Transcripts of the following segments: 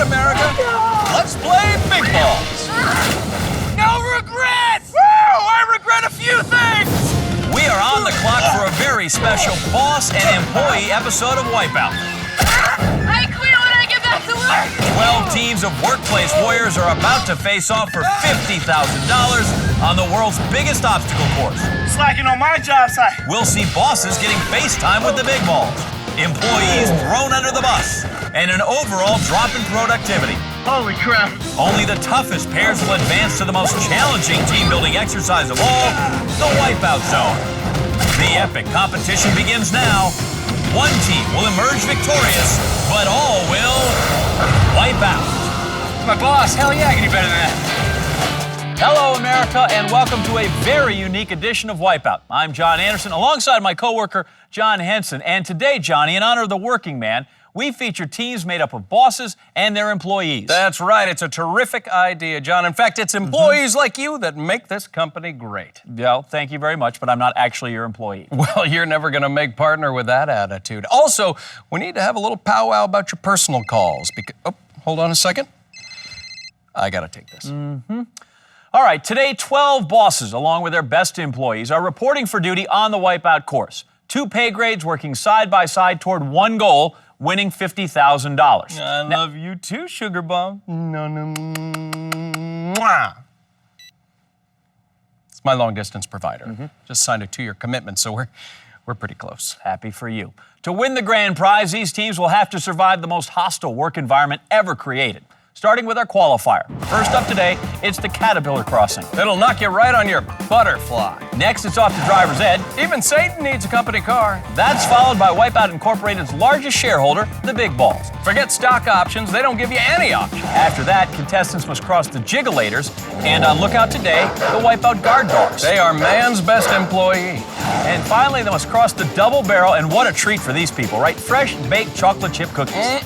right, America. Let's play big balls. No regrets! Woo! I regret a few things! We are on the clock for a very special boss and employee episode of Wipeout. I quit when I get back to work! 12 teams of workplace warriors are about to face off for $50,000 on the world's biggest obstacle course. Slacking on my job site. We'll see bosses getting FaceTime with the big balls, employees thrown under the bus, and an overall drop in productivity. Holy crap. Only the toughest pairs will advance to the most challenging team-building exercise of all, the Wipeout Zone. The epic competition begins now. One team will emerge victorious, but all will wipe out. My boss, hell yeah, I can do better than that. Hello, America, and welcome to a very unique edition of Wipeout. I'm John Anderson, alongside my coworker, John Henson. And today, Johnny, in honor of the working man, we feature teams made up of bosses and their employees. That's right. It's a terrific idea, John. In fact, it's employees like you that make this company great. Well, thank you very much, but I'm not actually your employee. Well, you're never going to make partner with that attitude. Also, we need to have a little powwow about your personal calls. Oh, hold on a second. I got to take this. All right, today, 12 bosses, along with their best employees, are reporting for duty on the Wipeout course. 2 pay grades working side by side toward one goal, winning $50,000. I love you too, Sugar Bomb. Mwah. It's my long-distance provider. Just signed a 2-year commitment, so we're pretty close. Happy for you. To win the grand prize, these teams will have to survive the most hostile work environment ever created. Starting with our qualifier. First up today, it's the Caterpillar Crossing. It'll knock you right on your butterfly. Next, it's off to driver's ed. Even Satan needs a company car. That's followed by Wipeout Incorporated's largest shareholder, the Big Balls. Forget stock options, they don't give you any option. After that, contestants must cross the Jiggalators, and on lookout today, the Wipeout Guard Dogs. They are man's best employee. And finally, they must cross the Double Barrel, and what a treat for these people, right? Fresh baked chocolate chip cookies.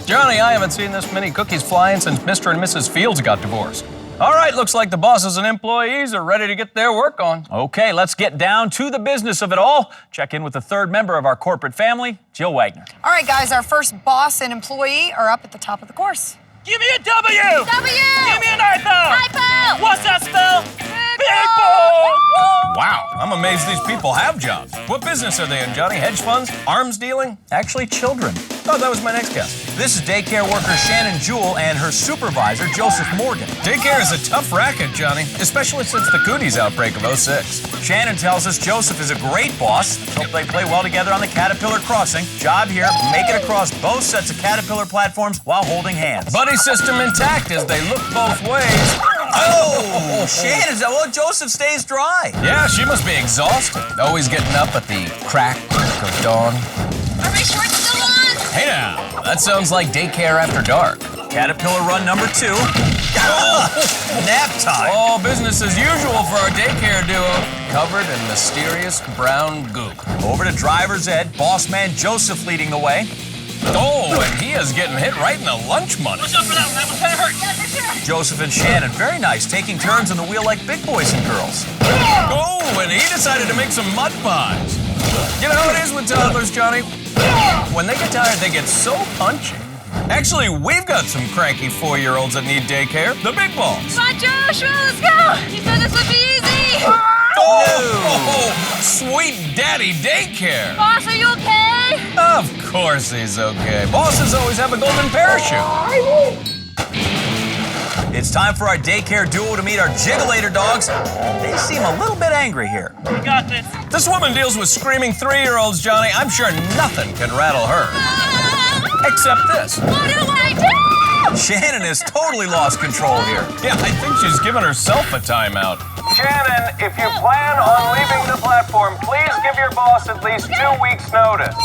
Johnny, I haven't seen this many cookies flying since Mr. and Mrs. Fields got divorced. All right, looks like the bosses and employees are ready to get their work on. Okay, let's get down to the business of it all. Check in with the third member of our corporate family, Jill Wagner. All right, guys, our first boss and employee are up at the top of the course. Give me a W! W! Give me an iPhone! iPhone! What's that spell? Big ball! Wow, I'm amazed these people have jobs. What business are they in, Johnny? Hedge funds? Arms dealing? Actually, children. Oh, that was my next guess. This is daycare worker Shannon Jewell and her supervisor, Joseph Morgan. Daycare is a tough racket, Johnny, especially since the cooties outbreak of '06. Shannon tells us Joseph is a great boss. Hope they play well together on the Caterpillar Crossing. Job here, make it across both sets of Caterpillar platforms while holding hands. Buddy system intact as they look both ways. Oh, Shannon, well, Joseph stays dry. Yeah, she must be exhausted. Always getting up at the crack of dawn. Are my shorts still on? Hey now, that sounds like daycare after dark. Caterpillar run number 2. Nap time. All business as usual for our daycare duo, covered in mysterious brown goop. Over to driver's ed, boss man Joseph leading the way. Oh, and he is getting hit right in the lunch money. Watch out for that one, that one kind of hurt. Yeah, for sure. Joseph and Shannon, very nice, taking turns on the wheel like big boys and girls. Oh, and he decided to make some mud pies. You know how it is with toddlers, Johnny? When they get tired, they get so punchy. Actually, we've got some cranky 4-year-olds that need daycare. The Big Balls. Come on, Joshua, let's go! You said this would be easy! Oh, sweet daddy daycare. Boss, are you okay? Of course he's okay. Bosses always have a golden parachute. It's time for our daycare duo to meet our Jiggalator dogs. They seem a little bit angry here. We got this. This woman deals with screaming 3-year-olds, Johnny. I'm sure nothing can rattle her. Except this. What do I do? Shannon has totally lost control here. Yeah, I think she's given herself a timeout. Shannon, if you plan on leaving the platform, please give your boss at least 2 weeks' notice.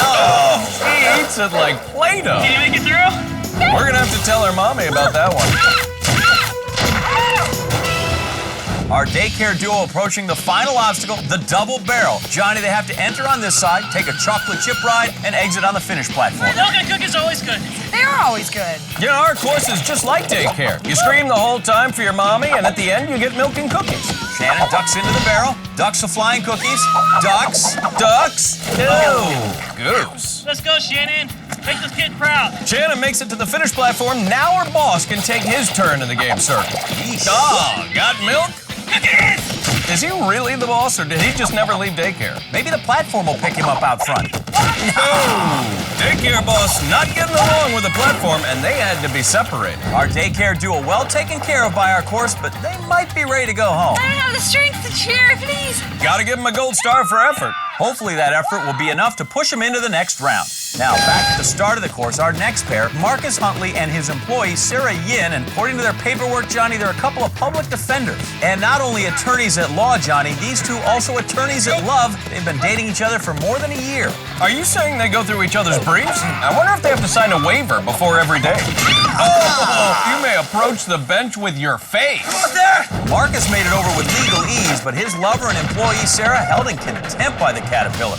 Oh, she eats it like Play-Doh. Can you make it through? We're gonna have to tell her mommy about that one. Our daycare duo approaching the final obstacle, the double barrel. Johnny, they have to enter on this side, take a chocolate chip ride, and exit on the finish platform. Milk and cookies are always good. They are always good. You know, our course is just like daycare. You scream the whole time for your mommy, and at the end, you get milk and cookies. Shannon ducks into the barrel, ducks the flying cookies, ducks. Ducks? No. Goose. Let's go, Shannon. Make this kid proud. Shannon makes it to the finish platform. Now our boss can take his turn in the game circle. Oh, got milk? Is he really the boss, or did he just never leave daycare? Maybe the platform will pick him up out front. Oh, daycare boss not getting along with the platform, and they had to be separated. Our daycare duo well taken care of by our course, but they might be ready to go home. I don't have the strength to cheer, please. Gotta give him a gold star for effort. Hopefully that effort will be enough to push him into the next round. Now, back at the start of the course, our next pair, Marcus Huntley and his employee, Sarah Yin, and according to their paperwork, Johnny, they're a couple of public defenders. And not only attorneys at law, Johnny, these two also attorneys at love. They've been dating each other for more than a year. Are you saying they go through each other's briefs? I wonder if they have to sign a waiver before every day. Oh, you may approach the bench with your face. Marcus made it over with legal ease, but his lover and employee, Sarah, held in contempt by the Caterpillar.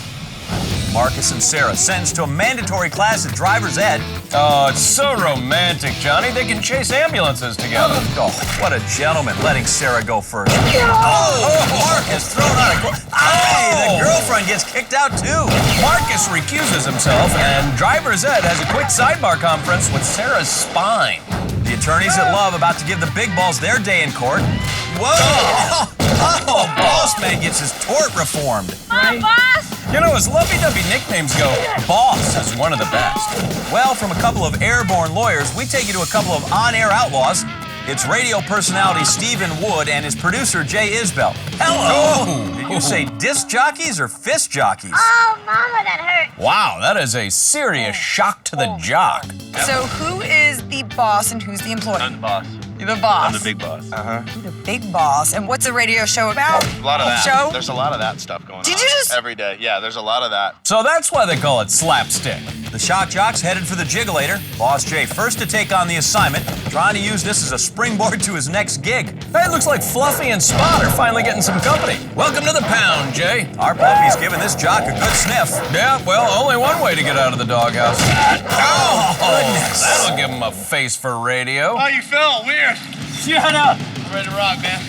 Marcus and Sarah sentenced to a mandatory class at driver's ed. Oh, it's so romantic, Johnny. They can chase ambulances together. Oh, what a gentleman, letting Sarah go first. Oh, Marcus thrown out of court. Hey, the girlfriend gets kicked out too. Marcus recuses himself, and driver's ed has a quick sidebar conference with Sarah's spine. The attorneys at love about to give the big balls their day in court. Whoa! Oh, boss man gets his tort reformed. Come on, boss. You know, as lovey-dovey nicknames go, Boss is one of the best. Well, from a couple of airborne lawyers, we take you to a couple of on-air outlaws. It's radio personality Stephen Wood and his producer Jay Isbell. Hello! Oh. Did you say disc jockeys or fist jockeys? Oh, Mama, that hurt. Wow, that is a serious shock to the jock. So who is the boss and who's the employee? I'm the boss. You're the boss. I'm the big boss. You're the big boss. And what's the radio show about? A lot of that. Show? There's a lot of that stuff going on. Did you just- Every day. Yeah, there's a lot of that. So that's why they call it slapstick. The shock jocks headed for the jiggulator. Boss Jay first to take on the assignment, trying to use this as a springboard to his next gig. Hey, it looks like Fluffy and Spot are finally getting some company. Welcome to the pound, Jay. Our puppy's giving this jock a good sniff. Yeah, well, only one way to get out of the doghouse. Oh, goodness. That'll give him a face for radio. How you feel? Weird. Shut up. I'm ready to rock, man.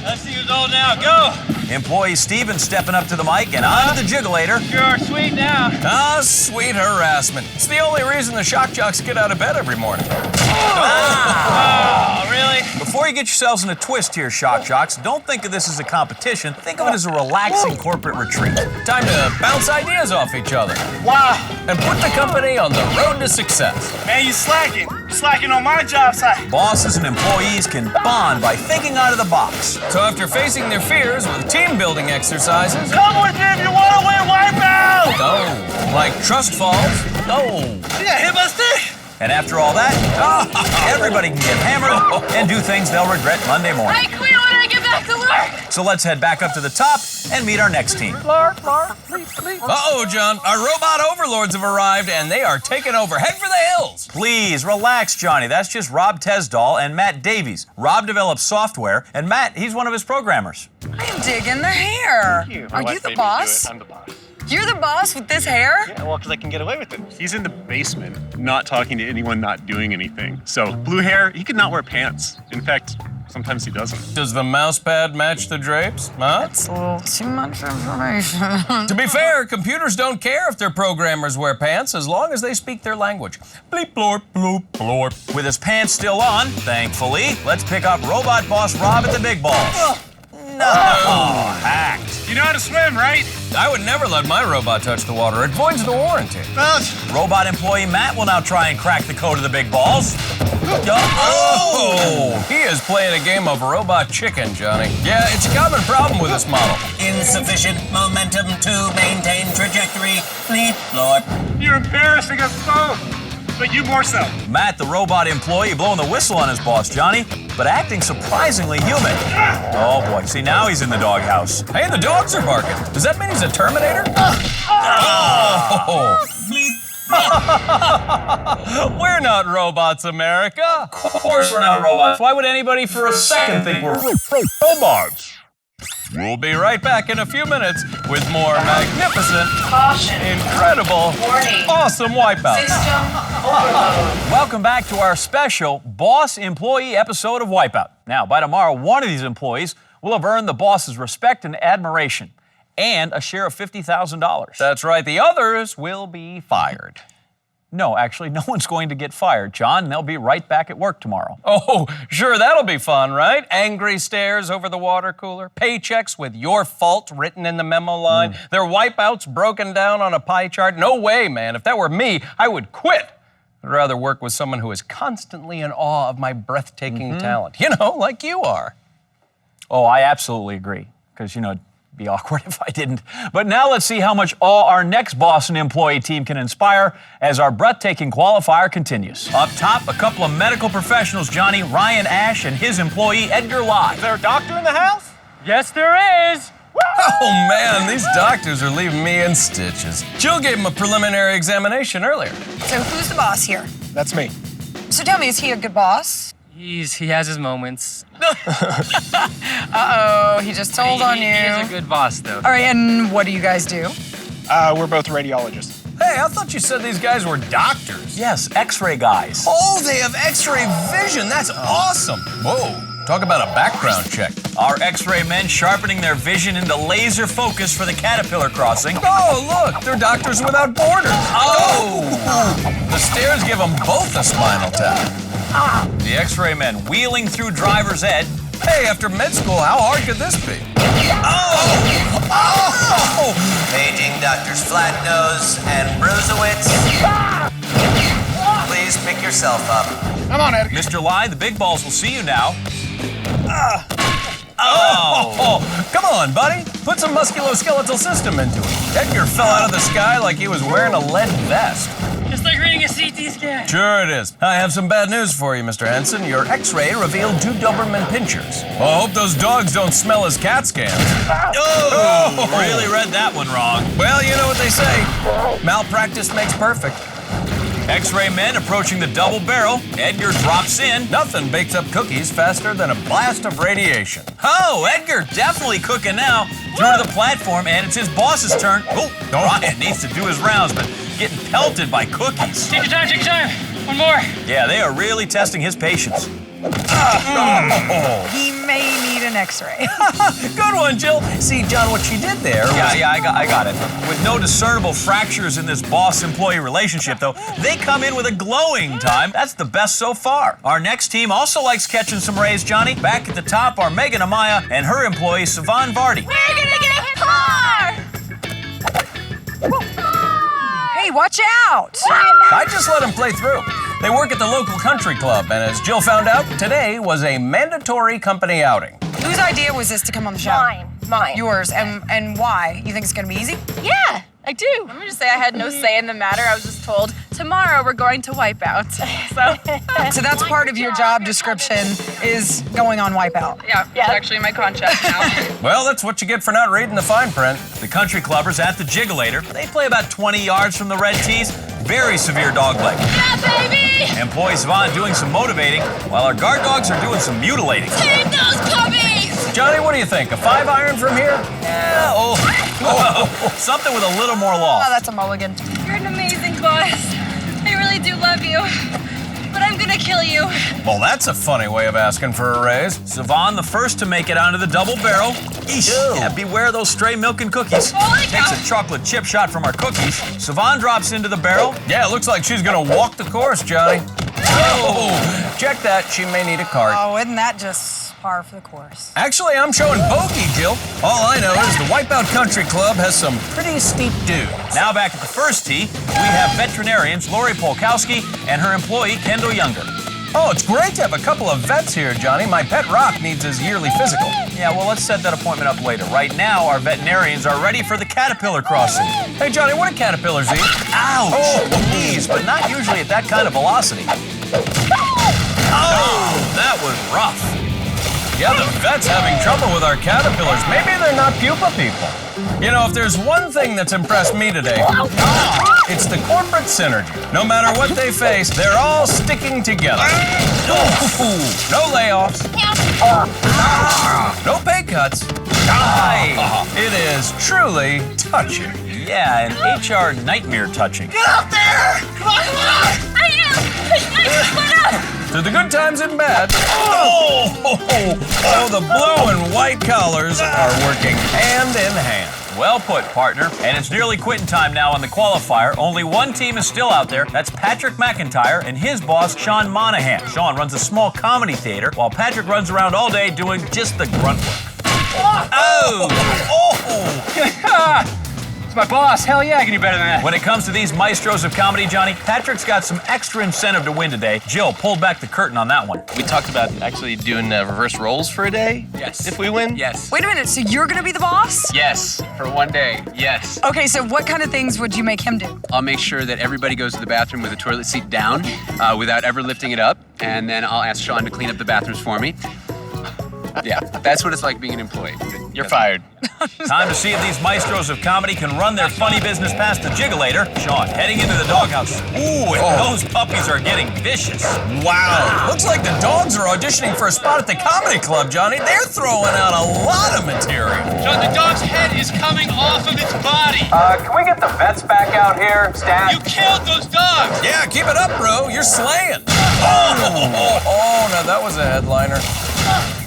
Let's see who's old now. Go. Employee Steven stepping up to the mic and on to the jiggulator. You're sweet now. Ah, sweet harassment. It's the only reason the shock jocks get out of bed every morning. Oh, really? Before you get yourselves in a twist here, shock jocks, don't think of this as a competition. Think of it as a relaxing corporate retreat. Time to bounce ideas off each other Wow. and put the company on the road to success. Man, you slacking. You're slacking on my job site. Bosses and employees can bond by thinking out of the box. So after facing their fears with team-building exercises, Come with me if you want to win Wipeout. oh, like trust falls, oh, Yeah, hit my stick. And after all that, everybody can get hammered and do things they'll regret Monday morning. I quit when I get back to work. So let's head back up to the top and meet our next team. uh-oh, John, our robot overlords have arrived and they are taking over. Head for the hills. Please relax, Johnny. That's just Rob Tesdall and Matt Davies. Rob develops software, and Matt, he's one of his programmers. I'm digging the hair. Are you the boss? I'm the boss. You're the boss with this hair? Yeah, well, because I can get away with it. He's in the basement, not talking to anyone, not doing anything. So, blue hair, he could not wear pants. In fact, sometimes he doesn't. Does the mouse pad match the drapes? Huh? It's a little too much information. To be fair, computers don't care if their programmers wear pants as long as they speak their language. Bleep, blorp, bloop, blorp. With his pants still on, thankfully, let's pick up robot boss Rob at the big balls. No, hacked. You know how to swim, right? I would never let my robot touch the water. It voids the warranty. Robot employee Matt will now try and crack the code of the big balls. Oh! He is playing a game of robot chicken, Johnny. Yeah, it's a common problem with this model. Insufficient momentum to maintain trajectory. Bleep, blorp. You're embarrassing us both. But you more so. Matt, the robot employee, blowing the whistle on his boss, Johnny, but acting surprisingly human. Oh boy, see now he's in the doghouse. Hey, the dogs are barking. Does that mean he's a Terminator? We're not robots, America. Of course we're not robots. Why would anybody for a second think we're robots? We'll be right back in a few minutes with more magnificent, Caution. incredible, Warning. awesome Wipeout. System overload. Welcome back to our special Boss Employee episode of Wipeout. Now, by tomorrow, one of these employees will have earned the boss's respect and admiration and a share of $50,000. That's right, the others will be fired. No, actually, no one's going to get fired, John. They'll be right back at work tomorrow. Oh, sure, that'll be fun, right? Angry stares over the water cooler, paychecks with your fault written in the memo line, their wipeouts broken down on a pie chart. No way, man. If that were me, I would quit. I'd rather work with someone who is constantly in awe of my breathtaking talent. You know, like you are. Oh, I absolutely agree. Because, you know, it'd be awkward if I didn't. But now let's see how much awe our next Boston employee team can inspire as our breathtaking qualifier continues. Up top, a couple of medical professionals, Johnny, Ryan Ash, and his employee, Edgar Lai. Is there a doctor in the house? Yes, there is. Oh, man, these doctors are leaving me in stitches. Jill gave him a preliminary examination earlier. So who's the boss here? That's me. So tell me, is he a good boss? He has his moments. Uh-oh, he just told on you. He is a good boss, though. All right, and what do you guys do? We're both radiologists. Hey, I thought you said these guys were doctors. Yes, X-ray guys. Oh, they have X-ray vision. That's awesome. Whoa, talk about a background check. Our X-ray men sharpening their vision into laser focus for the caterpillar crossing. Oh, look, they're doctors without borders. Oh! The stairs give them both a spinal tap. The X-ray men wheeling through driver's ed. Hey, after med school, how hard could this be? Oh! Oh! Paging Doctors Flatnose and Bruisewitz. Please pick yourself up. Come on, Edgar. Mr. Lai, the big balls will see you now. Oh, come on, buddy. Put some musculoskeletal system into it. Edgar fell out of the sky like he was wearing a lead vest. Just like reading a CT scan. Sure it is. I have some bad news for you, Mr. Henson. Your X-ray revealed 2 Doberman pinchers. Well, I hope those dogs don't smell as CAT scans. Oh, really read that one wrong. Well, you know what they say. Malpractice makes perfect. X-ray men approaching the double barrel. Edgar drops in. Nothing bakes up cookies faster than a blast of radiation. Oh, Edgar definitely cooking now. Through to the platform, and it's his boss's turn. Oh, Ryan needs to do his rounds, but getting pelted by cookies. Take your time, take your time. One more. Yeah, they are really testing his patience. He may need an X-ray. Good one, Jill. See, John, what she did there Yeah, I got it. With no discernible fractures in this boss-employee relationship, though, they come in with a glowing time. That's the best so far. Our next team also likes catching some rays, Johnny. Back at the top are Megan Amaya and her employee, Savan Vardy. We're gonna get a car! Hey, watch out! I just let him play through. They work at the local country club, and as Jill found out, today was a mandatory company outing. Whose idea was this to come on the show? Mine. Yours. And why? You think it's gonna be easy? Yeah, I do. Let me just say I had no say in the matter. I was just told, tomorrow we're going to Wipeout. So that's part of your job description is going on Wipeout. Yeah, it's actually in my contract now. Well, that's what you get for not reading the fine print. The country clubbers at the Jiggulator. They play about 20 yards from the red tees. Very severe dog leg. Yeah, baby! Employee Savan doing some motivating, while our guard dogs are doing some mutilating. Take those puppies! Johnny, what do you think? A 5-iron from here? Yeah, something with a little more Oh, loft. that's a mulligan. You're an amazing boss. I really do love you. But I'm gonna kill you. Well, that's a funny way of asking for a raise. Savan, the first to make it onto the double barrel. Eesh. Yeah, beware those stray milk and cookies. Holy Takes cow. a chocolate chip shot from our cookies. Savan drops into the barrel. Yeah, it looks like she's gonna walk the course, Johnny. Oh, check that. She may need a cart. Oh, isn't that just par for the course? Actually, I'm showing bogey, Jill. All I know is the Wipeout Country Club has some pretty steep dudes. Now back at the first tee, we have veterinarians Lori Polkowski and her employee Kendall Younger. Oh, it's great to have a couple of vets here, Johnny. My pet Rock needs his yearly physical. Yeah, well, let's set that appointment up later. Right now, our veterinarians are ready for the caterpillar crossing. Hey, Johnny, what do caterpillars eat? Ouch! Oh. Knees, but not usually at that kind of velocity. Oh, that was rough. Yeah, the vet's having trouble with our caterpillars. Maybe they're not pupa people. You know, if there's one thing that's impressed me today, it's the corporate synergy. No matter what they face, they're all sticking together. No layoffs. No pay cuts. It is truly touching. Yeah, an HR nightmare touching. Get up there! Come on! I am! What up? Through the good times and bad. Oh, the blue and white collars are working hand in hand. Well put, partner. And it's nearly quitting time now on the qualifier. Only one team is still out there. That's Patrick McIntyre and his boss, Sean Monahan. Sean runs a small comedy theater, while Patrick runs around all day doing just the grunt work. Oh! It's my boss. Hell yeah, I can do better than that. When it comes to these maestros of comedy, Johnny, Patrick's got some extra incentive to win today. Jill pulled back the curtain on that one. We talked about actually doing reverse roles for a day. Yes. If we win. Yes. Wait a minute, so you're gonna be the boss? Yes, for one day. Yes. Okay, so what kind of things would you make him do? I'll make sure that everybody goes to the bathroom with the toilet seat down without ever lifting it up, and then I'll ask Sean to clean up the bathrooms for me. Yeah, that's what it's like being an employee. You're fired. Time to see if these maestros of comedy can run their funny business past the jiggulator. Sean, heading into the doghouse. Ooh, and those puppies are getting vicious. Wow. Looks like the dogs are auditioning for a spot at the comedy club, Johnny. They're throwing out a lot of material. John, the dog's head is coming off of its body. Can we get the vets back out here, Stan? You killed those dogs. Yeah, keep it up, bro. You're slaying. Oh, no, that was a headliner.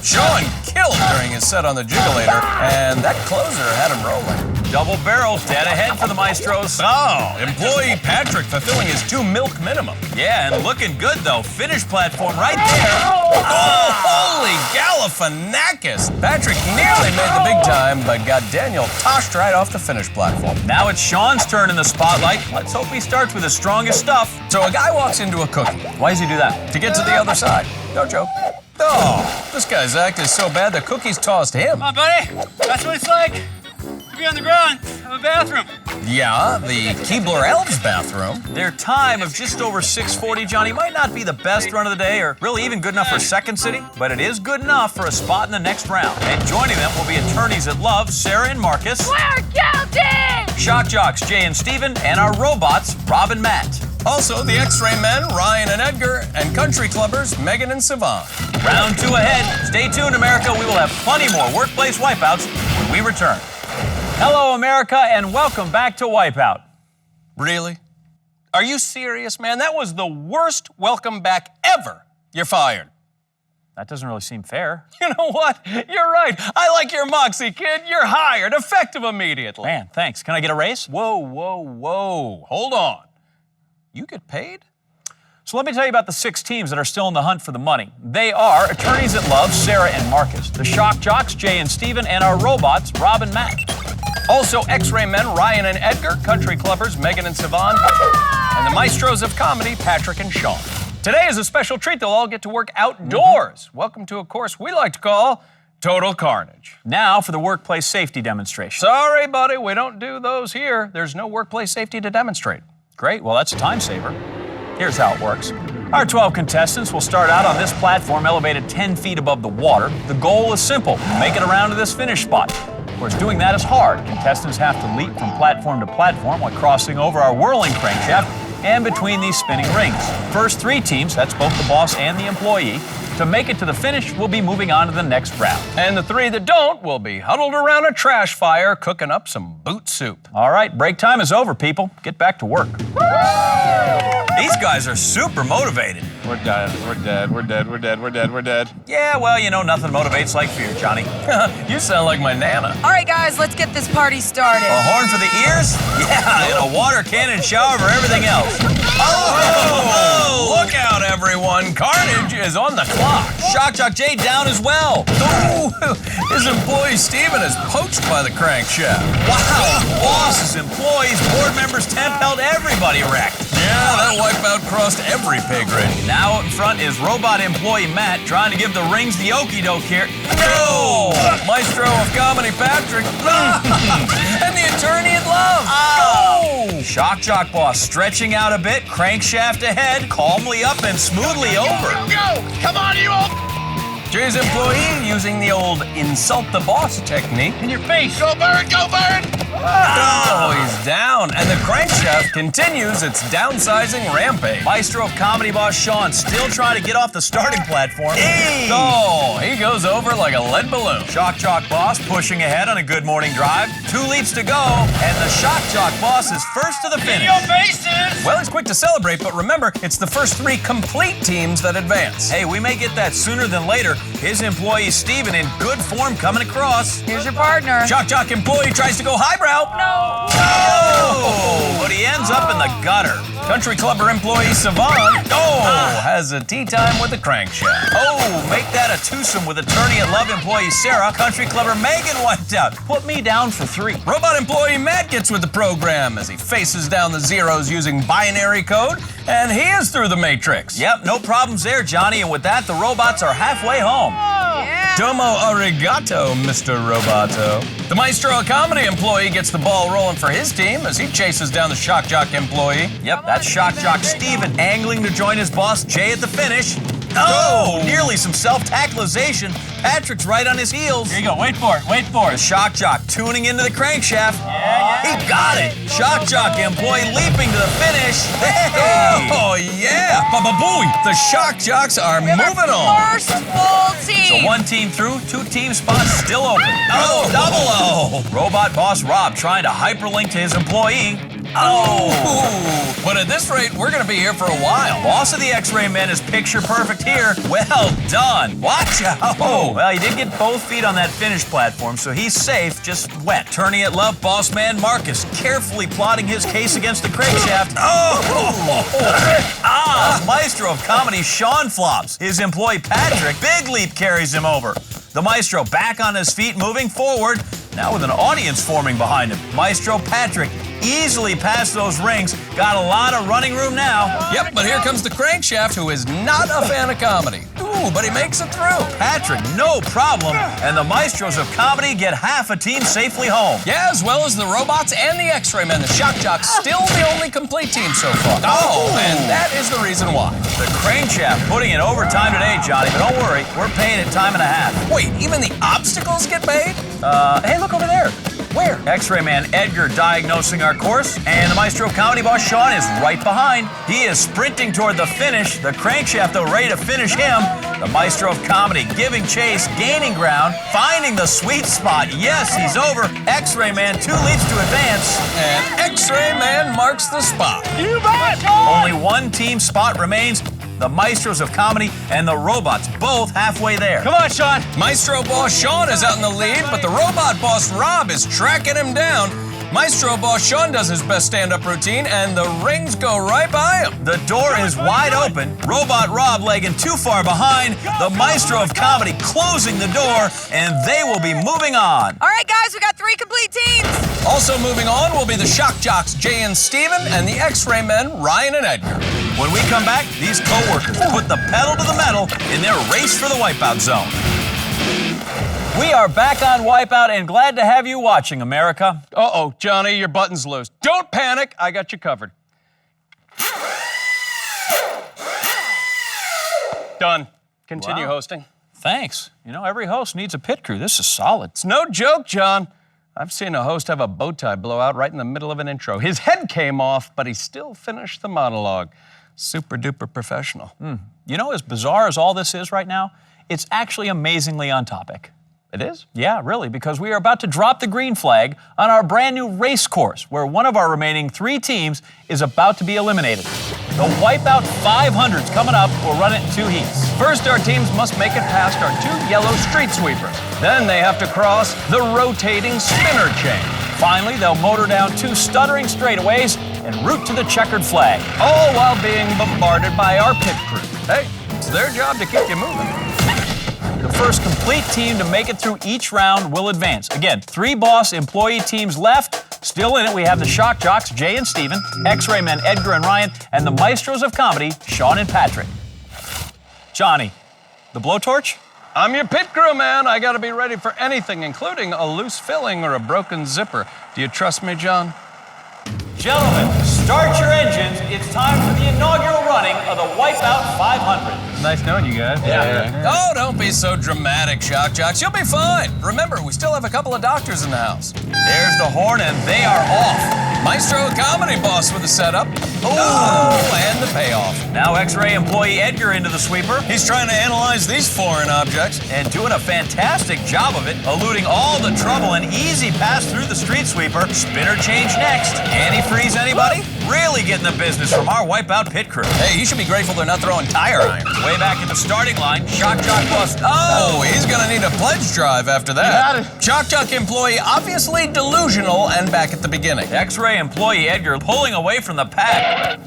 Sean killed during his set on the jiggulator, and that closer had him rolling. Double barrel, dead ahead for the maestros. Oh, employee Patrick fulfilling his 2 milk minimum. Yeah, and looking good, though. Finish platform right there. Oh, holy Galifianakis! Patrick nearly made the big time, but got Daniel toshed right off the finish platform. Now it's Sean's turn in the spotlight. Let's hope he starts with his strongest stuff. So a guy walks into a cookie. Why does he do that? To get to the other side. No joke. Oh, this guy's act is so bad the cookies tossed him. Come on, buddy. That's what it's like to be on the ground of a bathroom. Yeah, the Keebler Elves bathroom. Their time of just over 6:40, Johnny, might not be the best run of the day or really even good enough for Second City, but it is good enough for a spot in the next round. And joining them will be attorneys at Love, Sarah and Marcus. We're guilty! Shock Jocks, Jay and Steven, and our robots, Rob and Matt. Also, the X-Ray Men, Ryan and Edgar, and country clubbers, Megan and Sivan. Round 2 ahead. Stay tuned, America. We will have plenty more workplace wipeouts when we return. Hello, America, and welcome back to Wipeout. Really? Are you serious, man? That was the worst welcome back ever. You're fired. That doesn't really seem fair. You know what? You're right. I like your moxie, kid. You're hired, effective immediately. Man, thanks. Can I get a raise? Whoa. Hold on. You get paid? So let me tell you about the 6 teams that are still in the hunt for the money. They are Attorneys at Love, Sarah and Marcus, the Shock Jocks, Jay and Steven, and our robots, Rob and Matt. Also, X-Ray Men, Ryan and Edgar, country clubbers, Megan and Sivan, and the maestros of comedy, Patrick and Sean. Today is a special treat. They'll all get to work outdoors. Welcome to a course we like to call Total Carnage. Now for the workplace safety demonstration. Sorry, buddy, we don't do those here. There's no workplace safety to demonstrate. Great, well, that's a time saver. Here's how it works. Our 12 contestants will start out on this platform elevated 10 feet above the water. The goal is simple, make it around to this finish spot. Of course, doing that is hard. Contestants have to leap from platform to platform while crossing over our whirling crankshaft and between these spinning rings. First 3 teams, that's both the boss and the employee, to make it to the finish will be moving on to the next round. And the 3 that don't will be huddled around a trash fire cooking up some boot soup. All right, break time is over, people. Get back to work. These guys are super motivated. We're dead. Yeah, well, you know, nothing motivates like fear, Johnny. You sound like my Nana. All right, guys, let's get this party started. A horn for the ears? Yeah, and a water cannon shower for everything else. Oh! Look out, everyone. Carnage is on the clock. Shock Jock Jay down as well. Ooh, his employee Steven is poached by the crankshaft. Wow, bosses, employees, board members, temp held everybody wrecked. Yeah, that wipeout crossed every pay grade. Now out in front is robot employee Matt trying to give the rings the okie doke here. No! Maestro of comedy Patrick. And the attorney at Love. Oh! Shock Jock boss stretching out a bit, crankshaft ahead, calmly up and smoothly over. Go! Come on, you old... Jay's employee using the old insult the boss technique. In your face! Go, Bird! Go, Bird! Oh, he's down. And the crankshaft continues its downsizing rampage. Maestro of comedy boss Sean still trying to get off the starting platform. Hey! Oh, he goes over like a lead balloon. Shock Jock boss pushing ahead on a good morning drive. 2 leaps to go, and the Shock Jock boss is first to the finish. In your faces! Well, he's quick to celebrate, but remember, it's the first 3 complete teams that advance. Hey, we may get that sooner than later. His employee Steven in good form coming across. Here's your partner. Shock Jock employee tries to go highbrow. out. No. Oh, but he ends up in the gutter. Country Clubber employee Savant, has a tea time with the crankshaft. Oh, make that a twosome with attorney at Love employee Sarah. Country Clubber Megan wiped out. Put me down for 3. Robot employee Matt gets with the program as he faces down the zeros using binary code, and he is through the matrix. Yep, no problems there, Johnny. And with that, the robots are halfway home. Yeah. Domo arigato, Mr. Roboto. The Maestro Comedy employee gets the ball rolling for his team as he chases down the Shock Jock employee. Yep, that's Shock Jock Steven angling to join his boss Jay at the finish. Oh, nearly some self-tacklization. Patrick's right on his heels. Here you go. Wait for it. Wait for The it. Shock Jock tuning into the crankshaft. Yeah. He got it. Shock Jock employee leaping to the finish. Hey! Oh, yeah! Baba-booey! The Shock Jocks are moving on. First full team. So 1 team through, 2 team spots still open. Oh, double O! Robot boss Rob trying to hyperlink to his employee. Oh! But at this rate, we're gonna be here for a while. Boss of the X-Ray Men is picture perfect here. Well done. Watch out. Oh, well, he did get both feet on that finish platform, so he's safe, just wet. Attorney at Love, boss man Marcus, carefully plotting his case against the crankshaft. Maestro of Comedy Sean flops. His employee Patrick, big leap carries him over. The Maestro back on his feet, moving forward, now with an audience forming behind him. Maestro Patrick easily past those rings, got a lot of running room now. Yep, but here comes the crankshaft, who is not a fan of comedy. Ooh, but he makes it through. Patrick, no problem, and the Maestros of Comedy get half a team safely home. Yeah, as well as the robots and the X-Ray Men. The Shock Jocks still the only complete team so far. Oh, and that is the reason why. The crankshaft putting in overtime today, Johnny, but don't worry, we're paying it time and a half. Wait, even the obstacles get paid? Hey, look over there. Where? X-Ray Man Edgar diagnosing our course, and the Maestro of Comedy boss Sean is right behind. He is sprinting toward the finish. The crankshaft, though, ready to finish him. The Maestro of Comedy giving chase, gaining ground, finding the sweet spot. Yes, he's over. X-Ray Man, 2 leaps to advance. And X-Ray Man marks the spot. Only 1 team spot remains. The Maestros of Comedy and the robots both halfway there. Come on, Sean. Maestro boss Sean is out in the lead, but the robot boss Rob is tracking him down. Maestro boss Sean does his best stand-up routine, and the rings go right by him. The door is wide open. Robot Rob lagging too far behind. The Maestro of Comedy closing the door, and they will be moving on. All right, guys, we got 3 complete teams. Also moving on will be the Shock Jocks Jay and Steven and the X-Ray Men Ryan and Edgar. When we come back, these co-workers put the pedal to the metal in their race for the Wipeout Zone. We are back on Wipeout and glad to have you watching, America. Uh-oh, Johnny, your button's loose. Don't panic, I got you covered. Done. Continue hosting. Thanks. You know, every host needs a pit crew. This is solid. It's no joke, John. I've seen a host have a bow tie blowout right in the middle of an intro. His head came off, but he still finished the monologue. Super duper professional. You know, as bizarre as all this is right now, it's actually amazingly on topic. It is? Yeah, really, because we are about to drop the green flag on our brand new race course, where one of our remaining 3 teams is about to be eliminated. The Wipeout 500's coming up. We'll run it in 2 heats. First, our teams must make it past our 2 yellow street sweepers. Then they have to cross the rotating spinner chain. Finally, they'll motor down 2 stuttering straightaways and route to the checkered flag. All while being bombarded by our pit crew. Hey, it's their job to keep you moving. The first complete team to make it through each round will advance. Again, 3 boss employee teams left. Still in it, we have the Shock Jocks, Jay and Steven, X-Ray Men, Edgar and Ryan, and the Maestros of Comedy, Sean and Patrick. Johnny, the blowtorch? I'm your pit crew, man. I gotta be ready for anything, including a loose filling or a broken zipper. Do you trust me, John? Gentlemen, start your engines. It's time for the inaugural running of the Wipeout 500. Nice knowing you guys. Oh, don't be so dramatic, Shock Jocks. You'll be fine. Remember, we still have a couple of doctors in the house. There's the horn, and they are off. Maestro Comedy boss with the setup. Oh, and the payoff. Now X-Ray employee Edgar into the sweeper. He's trying to analyze these foreign objects. And doing a fantastic job of it, eluding all the trouble and easy pass through the street sweeper. Spinner change next. Antifreeze anybody? really getting the business from our Wipeout pit crew. Hey, you should be grateful they're not throwing tire irons. Way back at the starting line, Shock Jock Boss. Oh, he's gonna need a pledge drive after that. You got it. Shock Jock employee obviously delusional and back at the beginning. X-Ray employee Edgar pulling away from the pack.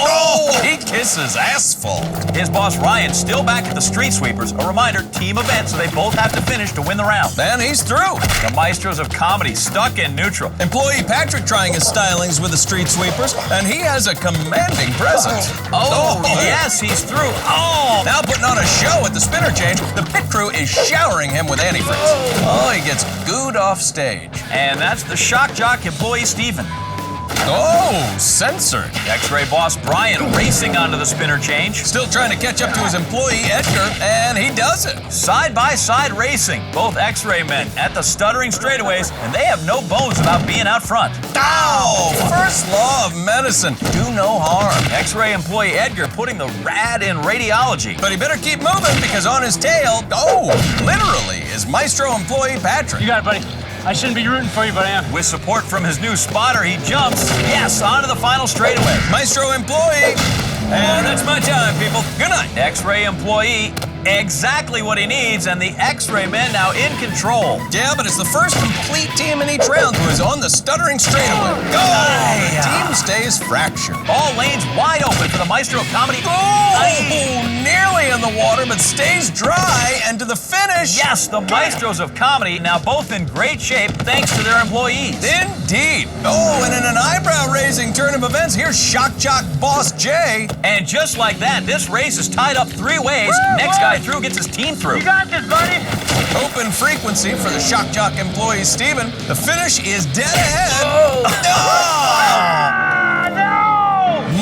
Oh, he kisses asphalt. His boss Ryan still back at the street sweepers. A reminder, team event, so they both have to finish to win the round. Then he's through. The maestros of comedy stuck in neutral. Employee Patrick trying his stylings with the street sweepers, and he has a commanding presence. Oh, yes, he's through. Oh! Now putting on a show at the spinner change, the pit crew is showering him with antifreeze. Oh, he gets gooed off stage. And that's the Shock Jock employee Steven. Oh, censored. X-Ray boss Brian racing onto the spinner change. Still trying to catch up to his employee Edgar, and he does it. Side-by-side racing. Both X-Ray men at the stuttering straightaways, and they have no bones about being out front. Ow! First law of medicine, do no harm. X-Ray employee Edgar putting the rad in radiology. But he better keep moving because on his tail, literally, is Maestro employee Patrick. You got it, buddy. I shouldn't be rooting for you, but I am. With support from his new spotter, he jumps, yes, onto the final straightaway. Maestro employee. And that's my time, people. Good night. X-Ray employee, exactly what he needs, and the X-Ray men now in control. Yeah, but it's the first complete team in each round who is on the stuttering straightaway. Go! The team stays fractured. All lanes wide open for the Maestro of Comedy. Nearly in the water, but stays dry, and to the finish. Yes, the Maestros of Comedy now both in great shape thanks to their employees. Indeed. Oh, and in an eyebrow-raising turn of events, here's Shock Jock Boss Jay. And just like that, this race is tied up 3 ways. Next guy through gets his team through. You got this, buddy. Open frequency for the Shock Jock employee Steven. The finish is dead ahead. No!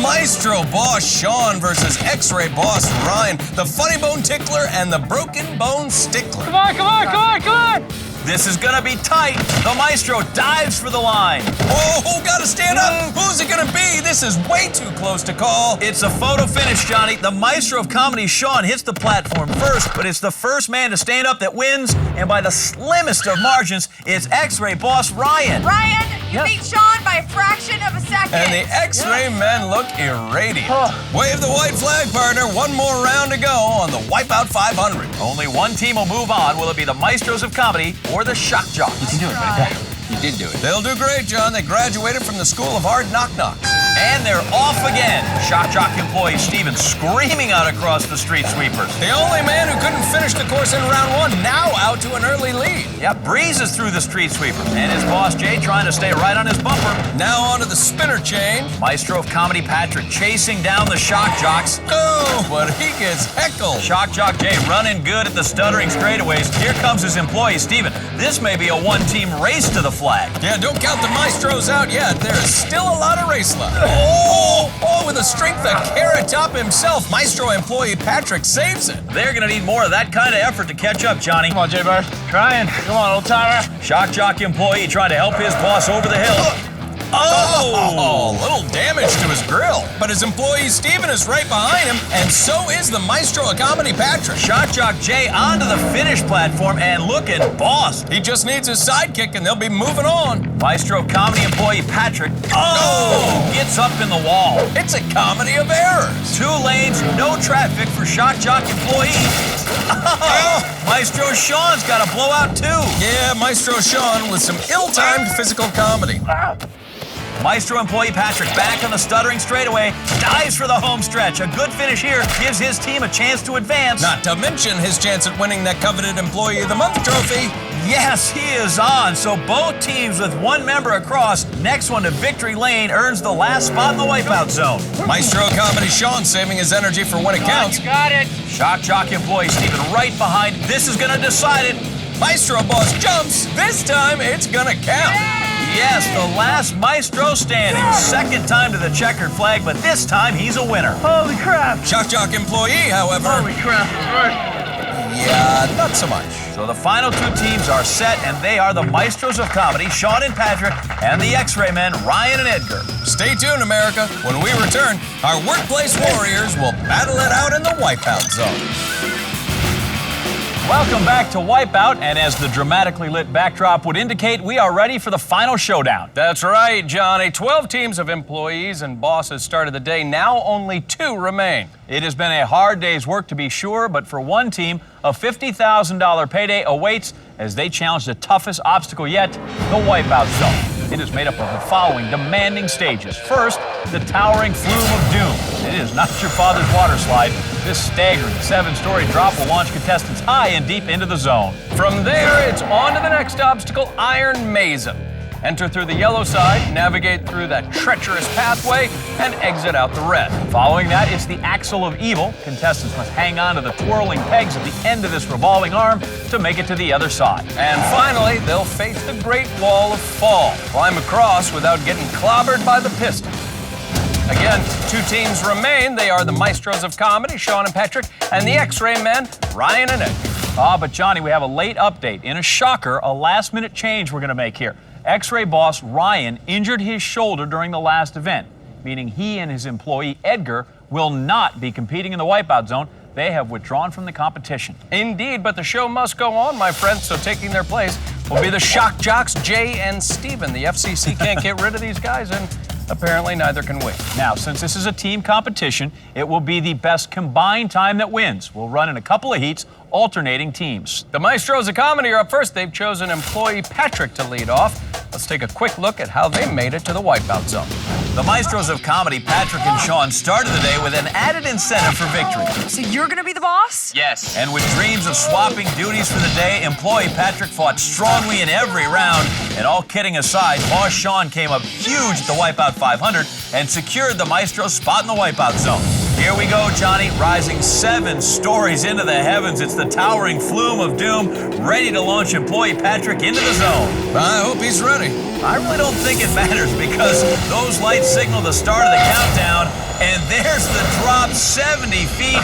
Maestro Boss Sean versus X-Ray Boss Ryan, the funny bone tickler and the broken bone stickler. Come on, come on, come on, come on! This is gonna be tight. The Maestro dives for the line. Oh, gotta stand up. Who's it gonna be? This is way too close to call. It's a photo finish, Johnny. The Maestro of Comedy, Sean, hits the platform first, but it's the first man to stand up that wins, and by the slimmest of margins, it's X-Ray Boss Ryan. Ryan, you beat Sean by a fraction of a second. And the X-Ray men look irradiant. Wave the white flag, partner. One more round to go on the Wipeout 500. Only one team will move on. Will it be the Maestros of Comedy or the Shock Jocks? You can do it, buddy. You did do it. They'll do great, John. They graduated from the School of Hard Knock Knocks. And they're off again. Shock Jock employee Steven screaming out across the street sweepers. The only man who couldn't finish the course in round 1, now out to an early lead. Yep, breezes through the street sweepers. And his boss Jay trying to stay right on his bumper. Now onto the spinner change. Maestro of Comedy Patrick chasing down the Shock Jocks. Oh, but he gets heckled. Shock Jock Jay running good at the stuttering straightaways. Here comes his employee Steven. This may be a one-team race to the flag. Yeah, don't count the Maestros out yet. There is still a lot of race left. Oh, with the strength of Carrot Top himself, Maestro employee Patrick saves it. They're gonna need more of that kind of effort to catch up, Johnny. Come on, J-Bar. Trying. Come on, old timer. Shock Jock employee trying to help his boss over the hill. Oh, little damage to his grill. But his employee Steven is right behind him, and so is the Maestro of Comedy Patrick. Shock Jock Jay onto the finish platform and looking bossed. He just needs his sidekick and they'll be moving on. Maestro of Comedy employee Patrick, gets up in the wall. It's a comedy of errors. 2 lanes, no traffic for Shock Jock employee. Maestro Sean's got a blowout too. Yeah, Maestro Sean with some ill-timed physical comedy. Maestro employee Patrick back on the stuttering straightaway, dives for the home stretch. A good finish here gives his team a chance to advance. Not to mention his chance at winning that coveted Employee of the Month trophy. Yes, he is on. So both teams with 1 member across. Next one to victory lane earns the last spot in the Wipeout Zone. Maestro Comedy Sean saving his energy for when it counts. You got it. Shock Jock employee Steven right behind. This is gonna decide it. Maestro Boss jumps. This time it's gonna count. Yes, the last Maestro standing. Second time to the checkered flag, but this time he's a winner. Holy crap. Shock Jock employee, however. Holy crap. Yeah, not so much. So the final 2 teams are set, and they are the Maestros of Comedy, Sean and Patrick, and the X-Ray men, Ryan and Edgar. Stay tuned, America. When we return, our workplace warriors will battle it out in the Wipeout Zone. Welcome back to Wipeout, and as the dramatically lit backdrop would indicate, we are ready for the final showdown. That's right, Johnny. 12 teams of employees and bosses started the day. Now only 2 remain. It has been a hard day's work to be sure, but for one team, a $50,000 payday awaits as they challenge the toughest obstacle yet, the Wipeout Zone. It is made up of the following demanding stages. First, the towering flume of doom. It is not your father's water slide. This staggering 7-story drop will launch contestants high and deep into the zone. From there, it's on to the next obstacle, Iron Mason. Enter through the yellow side, navigate through that treacherous pathway, and exit out the red. Following that, it's the Axle of Evil. Contestants must hang on to the twirling pegs at the end of this revolving arm to make it to the other side. And finally, they'll face the Great Wall of Fall. Climb across without getting clobbered by the piston. Again, 2 teams remain. They are the Maestros of Comedy, Sean and Patrick, and the X-Ray Men, Ryan and Edgar. But Johnny, we have a late update. In a shocker, a last-minute change we're going to make here. X-Ray boss Ryan injured his shoulder during the last event, meaning he and his employee Edgar will not be competing in the Wipeout Zone. They have withdrawn from the competition. Indeed, but the show must go on, my friends, so taking their place will be the Shock Jocks, Jay and Steven. The FCC can't get rid of these guys, and apparently neither can we. Now, since this is a team competition, it will be the best combined time that wins. We'll run in a couple of heats, alternating teams. The Maestros of Comedy are up first. They've chosen employee Patrick to lead off. Let's take a quick look at how they made it to the Wipeout Zone. The Maestros of Comedy, Patrick and Sean, started the day with an added incentive for victory. So you're gonna be the boss? Yes. And with dreams of swapping duties for the day, employee Patrick fought strongly in every round. And all kidding aside, boss Sean came up huge at the Wipeout 500 and secured the Maestro's spot in the Wipeout Zone. Here we go, Johnny, rising 7 stories into the heavens. It's the towering flume of doom, ready to launch employee Patrick into the zone. I hope he's ready. I really don't think it matters because those lights signal the start of the countdown, and there's the drop 70 feet.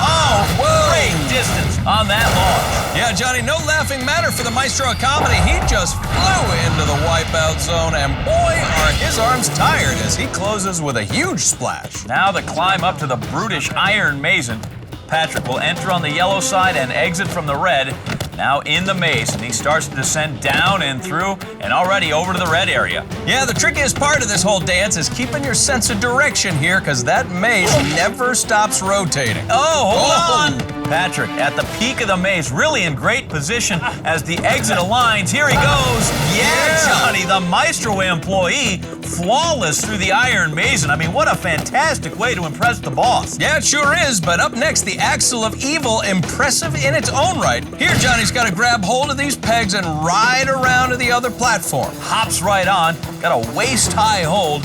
Oh, great distance on that launch. Yeah, Johnny, no laughing matter for the Maestro of Comedy. He just flew into the Wipeout Zone, and boy, are his arms tired as he closes with a huge splash. Now the climb up to the brutish Iron Mason. Patrick will enter on the yellow side and exit from the red. Now in the maze, and he starts to descend down and through and already over to the red area. Yeah, the trickiest part of this whole dance is keeping your sense of direction here, because that maze never stops rotating. Oh, hold on! Patrick, at the peak of the maze, really in great position as the exit aligns. Here he goes. Yeah, Johnny, the Maestro employee, flawless through the Iron Mason. I mean, what a fantastic way to impress the boss. Yeah, it sure is, but up next, the Axle of Evil, impressive in its own right. Here, Johnny's got to grab hold of these pegs and ride around to the other platform. Hops right on, got a waist-high hold,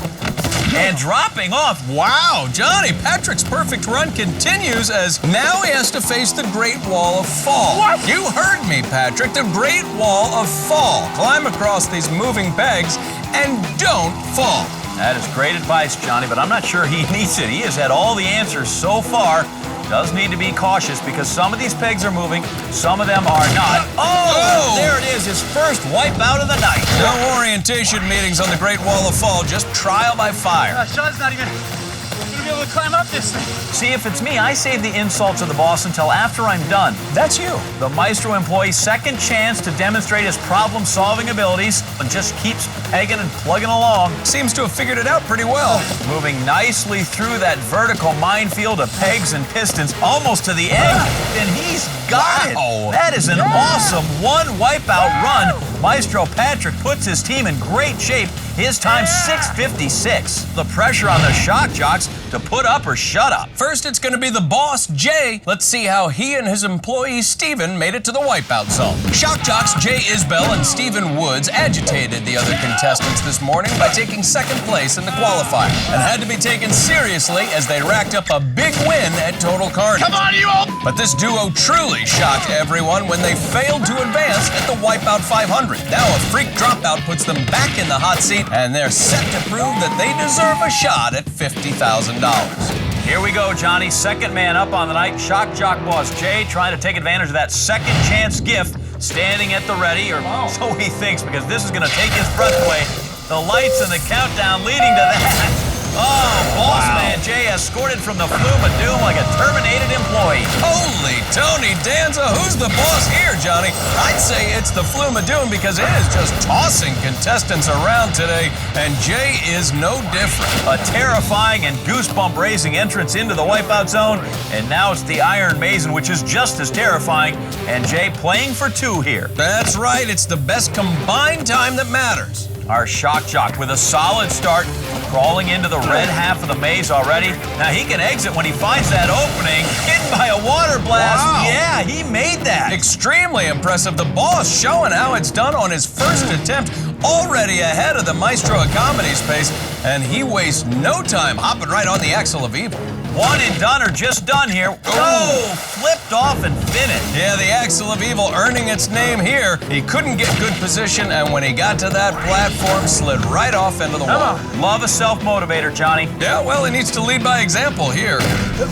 and dropping off. Wow, Johnny, Patrick's perfect run continues as now he has to face the Great Wall of Fall. What? You heard me, Patrick, the Great Wall of Fall. Climb across these moving pegs and don't fall. That is great advice, Johnny, but I'm not sure he needs it. He has had all the answers so far. Does need to be cautious because some of these pegs are moving, some of them are not. Oh! There it is, his first wipeout of the night. No orientation meetings on the Great Wall of Fall, just trial by fire. Sean's not even gonna be able to climb up this thing. See, if it's me, I save the insults of the boss until after I'm done. That's you. The Maestro employee's second chance to demonstrate his problem-solving abilities and just keeps pegging and plugging along. Seems to have figured it out pretty well. Moving nicely through that vertical minefield of pegs and pistons, almost to the end, and he's got it. That is an awesome one wipeout run. Maestro Patrick puts his team in great shape. His time 6:56. The pressure on the Shock Jocks to put up or shut up. First, it's going to be the boss, Jay. Let's see how he and his employee, Steven, made it to the Wipeout Zone. Shock Jocks Jay Isbell and Steven Woods agitated the other contestants this morning by taking second place in the Qualifier and had to be taken seriously as they racked up a big win at Total Carnage. Come on, you all! But this duo truly shocked everyone when they failed to advance at the Wipeout 500. Now a freak dropout puts them back in the hot seat, and they're set to prove that they deserve a shot at $50,000. Here we go, Johnny. Second man up on the night. Shock Jock boss Jay trying to take advantage of that second chance gift, standing at the ready, or so he thinks, because this is going to take his breath away. The lights and the countdown leading to that. Oh, boss man Jay escorted from the flume of doom like a terminated employee. Holy Tony Danza, who's the boss here, Johnny? I'd say it's the Flume of Doom because it is just tossing contestants around today, and Jay is no different. A terrifying and goosebump-raising entrance into the Wipeout Zone, and now it's the Iron Mason, which is just as terrifying, and Jay playing for two here. That's right, it's the best combined time that matters. Our shock jock with a solid start, crawling into the red half of the maze already. Now he can exit when he finds that opening, hidden by a water blast. Wow. Yeah, he made that. Extremely impressive. The boss showing how it's done on his first attempt, already ahead of the Maestro of Comedy's pace, and he wastes no time hopping right on the Axle of Evil. One and done or just done here. Oh, flipped off and finished. Yeah, the Axle of Evil earning its name here. He couldn't get good position, and when he got to that platform, slid right off into the water. Love a self-motivator, Johnny. Yeah, well, he needs to lead by example here.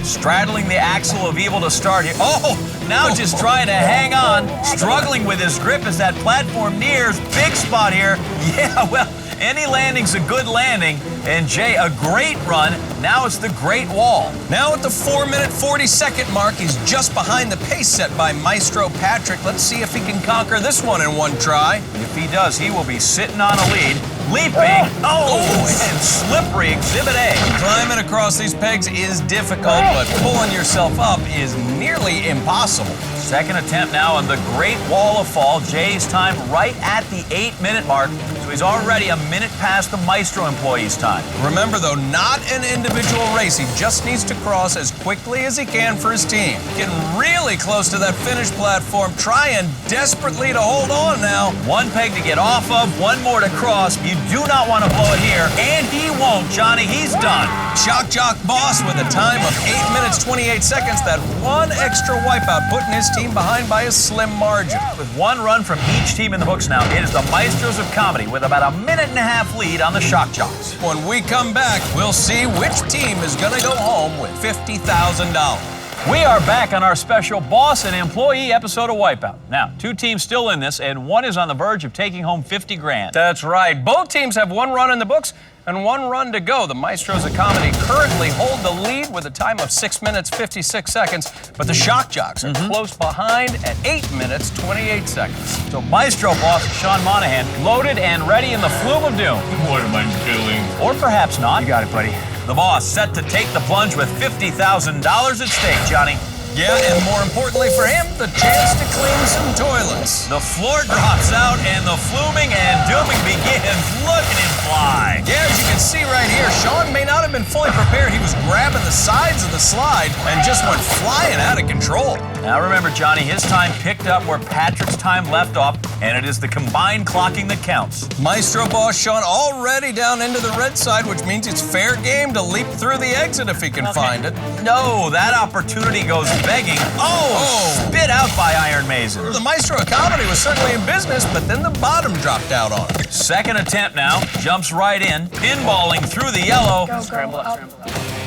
Straddling the Axle of Evil to start here. Oh, now just trying to hang on. Struggling with his grip as that platform nears. Big spot here. Yeah, well, any landing's a good landing. And Jay, a great run. Now it's the Great Wall. Now at the 4-minute 40-second mark, he's just behind the pace set by Maestro Patrick. Let's see if he can conquer this one in one try. If he does, he will be sitting on a lead. Leaping. And slippery Exhibit A. Climbing across these pegs is difficult, but pulling yourself up is nearly impossible. Second attempt now on the Great Wall of Fall. Jay's time right at the 8-minute mark, so he's already a minute past the Maestro employee's time. Remember, though, not an individual race. He just needs to cross as quickly as he can for his team. Getting really close to that finish platform, trying desperately to hold on now. One peg to get off of, one more to cross. You do not want to blow it here, and he won't, Johnny. He's done. Shock Jock Boss with a time of 8 minutes, 28 seconds. That one extra wipeout putting his team behind by a slim margin. With one run from each team in the books now, it is the Maestros of Comedy with about a minute-and-a-half lead on the Shock Jocks. When we come back, we'll see which team is going to go home with $50,000. We are back on our special boss and employee episode of Wipeout. Now, two teams still in this, and one is on the verge of taking home 50 grand. That's right. Both teams have one run in the books and one run to go. The Maestros of Comedy currently hold the lead with a time of 6 minutes, 56 seconds, but the Shock Jocks are close behind at 8 minutes, 28 seconds. So Maestro boss Sean Monahan loaded and ready in the Flume of Doom. What am I doing? Or perhaps not. You got it, buddy. The boss set to take the plunge with $50,000 at stake, Johnny. Yeah, and more importantly for him, the chance to clean some toilets. The floor drops out and the fluming and dooming begins. Look at him fly. Yeah, as you can see right here, Sean may not have been fully prepared. He was grabbing the sides of the slide and just went flying out of control. Now remember, Johnny, his time picked up where Patrick's time left off, and it is the combined clocking that counts. Maestro boss Sean already down into the red side, which means it's fair game to leap through the exit if he can find it. No, that opportunity goes begging. Oh, spit out by Iron Mason. The Maestro of Comedy was certainly in business, but then the bottom dropped out on him. Second attempt now, jumps right in, pinballing through the yellow. Scramble up.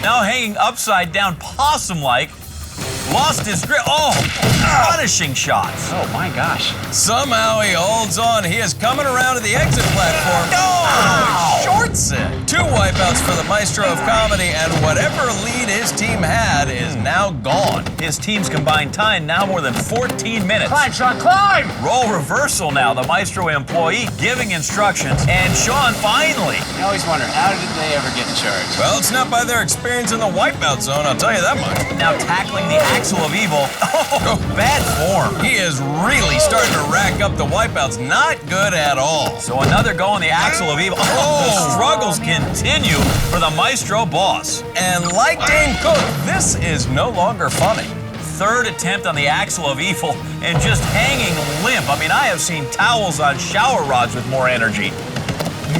Now hanging upside down, possum-like. Lost his grip. Oh, punishing shots. Oh my gosh. Somehow he holds on. He is coming around to the exit platform. Oh, shorts it. 2 wipeouts for the Maestro of Comedy, and whatever lead his team had is now gone. His team's combined time now more than 14 minutes. Climb, Sean, climb! Role reversal now, the Maestro employee giving instructions, and Sean finally. I always wonder, how did they ever get in charge? Well, it's not by their experience in the Wipeout Zone, I'll tell you that much. Now tackling the Axle of Evil. Oh, bad form. He is really starting to rack up the wipeouts. Not good at all. So another go on the Axle of Evil. Oh, the struggles continue for the Maestro boss. And like Dane Cook, this is no longer funny. Third attempt on the Axle of Evil and just hanging limp. I mean, I have seen towels on shower rods with more energy.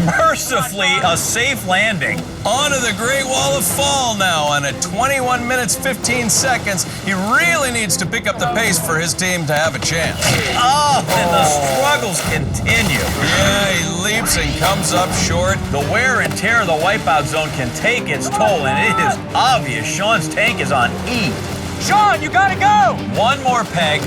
Mercifully, a safe landing. Onto the Great Wall of Fall now, and at 21 minutes, 15 seconds, he really needs to pick up the pace for his team to have a chance. Oh, and the struggles continue. Yeah, he leaps and comes up short. The wear and tear of the Wipeout Zone can take its toll, and it is obvious Sean's tank is on E. Sean, you gotta go! One more peg.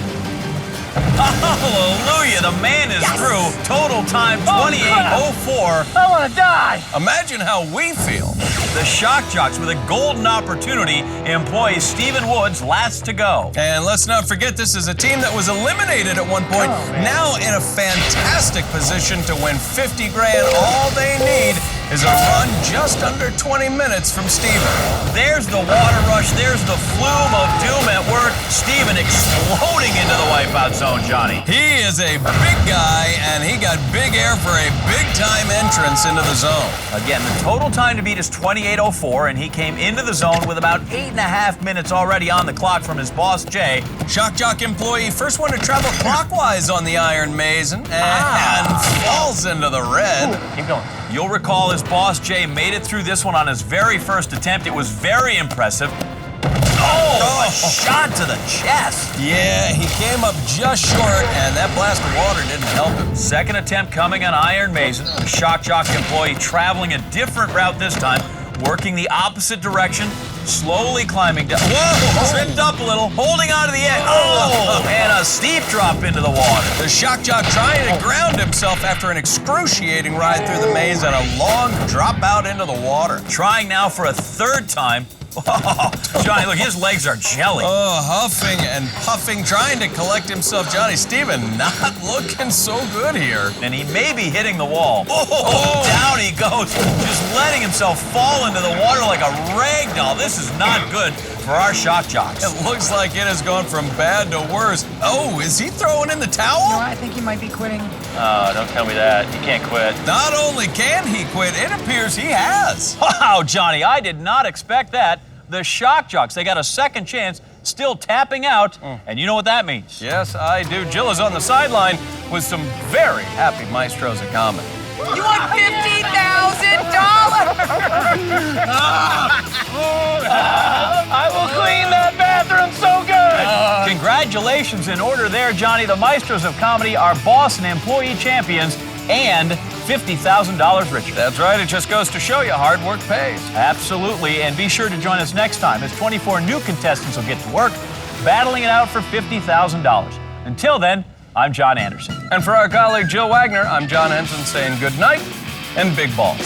Hallelujah, the man is through. Total time 28:04. I want to die. Imagine how we feel. The Shock Jocks with a golden opportunity employs Stephen Woods last to go. And let's not forget, this is a team that was eliminated at one point, now in a fantastic position to win 50 grand. All they need is a run just under 20 minutes from Stephen. There's the water rush. There's the flume of doom at work. Stephen exploding into the Wipeout Zone, Johnny. He is a big guy, and he got big air for a big-time entrance into the zone. Again, the total time to beat is 28:04, and he came into the zone with about 8.5 minutes already on the clock from his boss, Jay. Shock Jock employee, first one to travel clockwise on the Iron Maze and falls into the red. Keep going. You'll recall his boss, Jay, made it through this one on his very first attempt. It was very impressive. Oh, a shot to the chest. Yeah, he came up just short, and that blast of water didn't help him. Second attempt coming on Iron Mason. The Shock Jock employee traveling a different route this time, working the opposite direction, slowly climbing down. Whoa! Tripped up a little, holding on to the edge. Oh! And a steep drop into the water. The Shock Jock trying to ground himself after an excruciating ride through the maze and a long drop out into the water. Trying now for a third time. Oh, Johnny, look, his legs are jelly. Oh, huffing and puffing, trying to collect himself. Johnny Stephen not looking so good here. And he may be hitting the wall. Oh, down he goes, just letting himself fall into the water like a rag doll. This is not good for our Shock Jocks. It looks like it has gone from bad to worse. Oh, is he throwing in the towel? No, I think he might be quitting. Don't tell me that. You can't quit. Not only can he quit, it appears he has. Wow, Johnny, I did not expect that. The Shock Jocks, they got a second chance, still tapping out, and you know what that means. Yes, I do. Jill is on the sideline with some very happy maestros of comedy. You want $50,000? I will clean that bathroom so good. Congratulations in order there, Johnny. The Maestros of Comedy are boss and employee champions and $50,000 richer. That's right. It just goes to show you hard work pays. Absolutely. And be sure to join us next time as 24 new contestants will get to work battling it out for $50,000. Until then, I'm John Anderson. And for our colleague Jill Wagner, I'm John Henson saying good night and big balls.